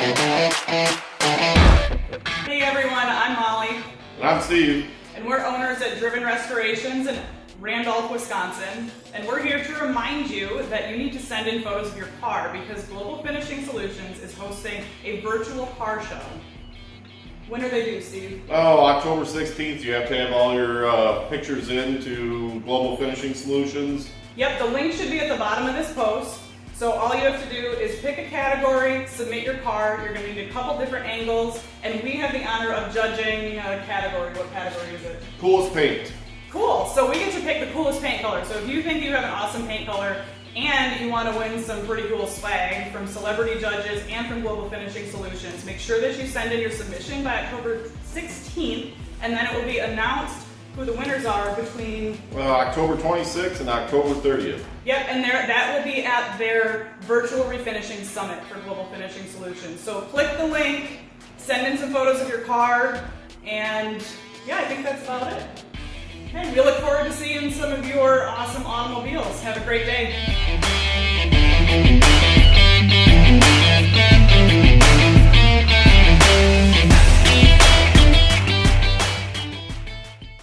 Hey everyone, I'm Molly. And I'm Steve. And we're owners at Driven Restorations in Randolph, Wisconsin. And we're here to remind you that you need to send in photos of your car because Global Finishing Solutions is hosting a virtual car show. When are they due, Steve? Oh, October 16th, you have to have all your pictures in to Global Finishing Solutions. Yep, the link should be at the bottom of this post. So all you have to do is pick a category, submit your car. You're going to need a couple different angles, and we have the honor of judging a category. What category is it? Coolest paint. Cool, so we get to pick the coolest paint color. So if you think you have an awesome paint color and you want to win some pretty cool swag from celebrity judges and from Global Finishing Solutions, make sure that you send in your submission by October 16th, and then it will be announced who the winners are between October 26th and October 30th. Yep, and that will be at their virtual refinishing summit for Global Finishing Solutions. So click the link, send in some photos of your car, and yeah, I think that's about it. Hey, we look forward to seeing some of your awesome automobiles. Have a great day.